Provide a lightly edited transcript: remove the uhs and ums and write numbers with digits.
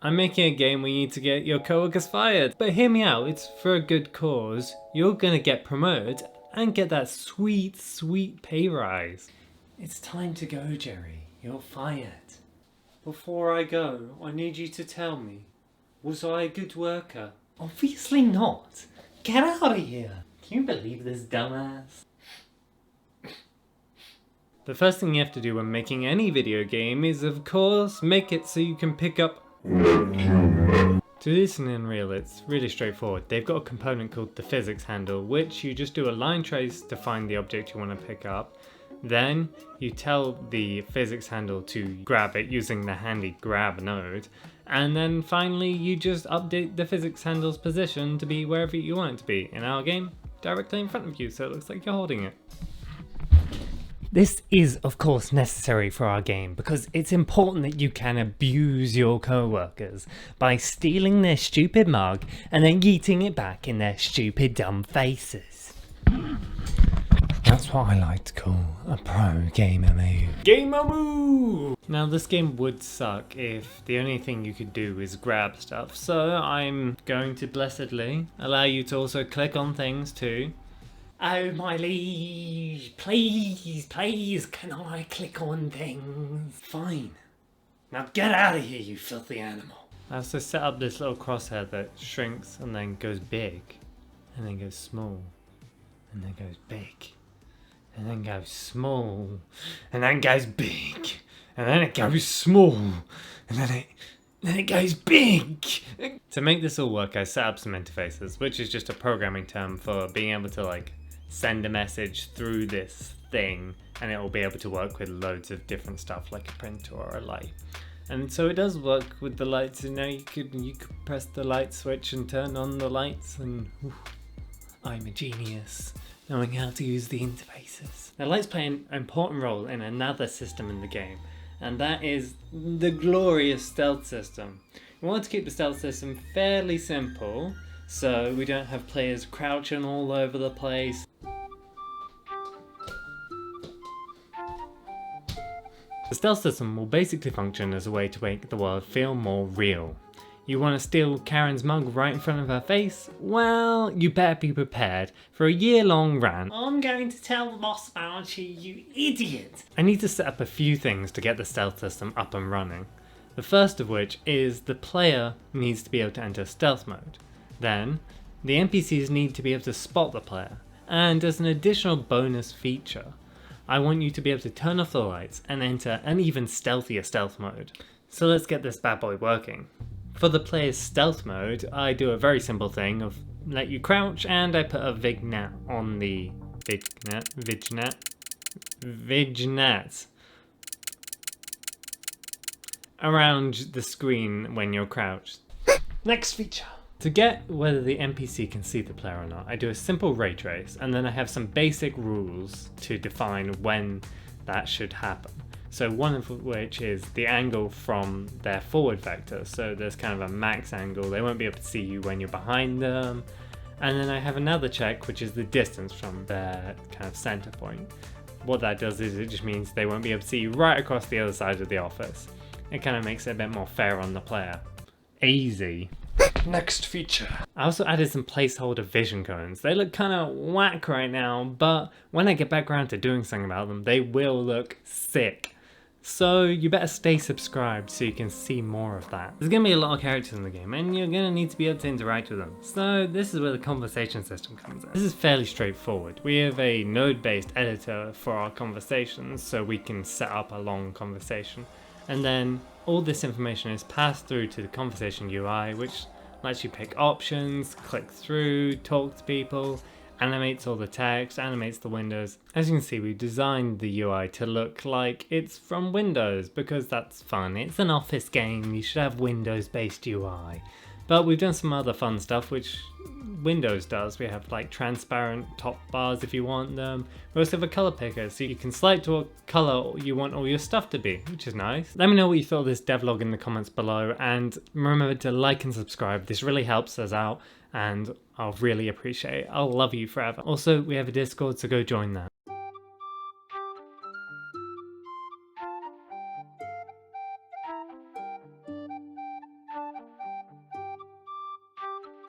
I'm making a game where you need to get your coworkers fired. But hear me out, it's for a good cause. You're gonna get promoted and get that sweet, sweet pay rise. It's time to go, Jerry. You're fired. Before I go, I need you to tell me, was I a good worker? Obviously not. Get out of here. Can you believe this dumbass? The first thing you have to do when making any video game is, of course, make it so you can pick up. To do this in Unreal, it's really straightforward. They've got a component called the physics handle, which you just do a line trace to find the object you want to pick up. Then you tell the physics handle to grab it using the handy grab node. And then finally you just update the physics handle's position to be wherever you want it to be. In our game, directly in front of you, so it looks like you're holding it. This is of course necessary for our game because it's important that you can abuse your co-workers by stealing their stupid mug and then yeeting it back in their stupid dumb faces. That's what I like to call a pro gamer move. Gamer move! Now this game would suck if the only thing you could do is grab stuff, so I'm going to blessedly allow you to also click on things too. Oh my liege, please, can I click on things? Fine. Now get out of here, you filthy animal. I also set up this little crosshair that shrinks and then goes big, and then goes small, and then goes big, and then goes small, and then goes big, and then it goes small, and then it goes big. To make this all work, I set up some interfaces, which is just a programming term for being able to send a message through this thing and it will be able to work with loads of different stuff like a printer or a light. And so it does work with the lights, and now you could press the light switch and turn on the lights, and I'm a genius knowing how to use the interfaces. Now lights play an important role in another system in the game, and that is the glorious stealth system. We want to keep the stealth system fairly simple so we don't have players crouching all over the place. The stealth system will basically function as a way to make the world feel more real. You want to steal Karen's mug right in front of her face? Well, you better be prepared for a year-long rant. I'm going to tell the boss about you, you idiot! I need to set up a few things to get the stealth system up and running. The first of which is the player needs to be able to enter stealth mode. Then, the NPCs need to be able to spot the player. And as an additional bonus feature, I want you to be able to turn off the lights and enter an even stealthier stealth mode. So let's get this bad boy working. For the player's stealth mode, I do a very simple thing of let you crouch, and I put a vignette on the vignette around the screen when you're crouched. Next feature. To get whether the NPC can see the player or not, I do a simple ray trace, and then I have some basic rules to define when that should happen. So one of which is the angle from their forward vector. So there's kind of a max angle. They won't be able to see you when you're behind them. And then I have another check, which is the distance from their kind of center point. What that does is it just means they won't be able to see you right across the other side of the office. It kind of makes it a bit more fair on the player. Easy. Next feature. I also added some placeholder vision cones. They look kind of whack right now, but when I get back around to doing something about them, they will look sick. So you better stay subscribed so you can see more of that. There's going to be a lot of characters in the game, and you're going to need to be able to interact with them. So this is where the conversation system comes in. This is fairly straightforward. We have a node-based editor for our conversations, so we can set up a long conversation. And then all this information is passed through to the conversation UI, which lets you pick options, click through, talk to people, animates all the text, animates the windows. As you can see, we've designed the UI to look like it's from Windows because that's fun. It's an office game, you should have Windows-based UI. But we've done some other fun stuff which Windows does. We have transparent top bars if you want them. We also have a color picker, so you can select what color you want all your stuff to be, which is nice. Let me know what you thought of this devlog in the comments below, and remember to like and subscribe. This really helps us out, and I'll really appreciate it. I'll love you forever. Also, we have a Discord, so go join that.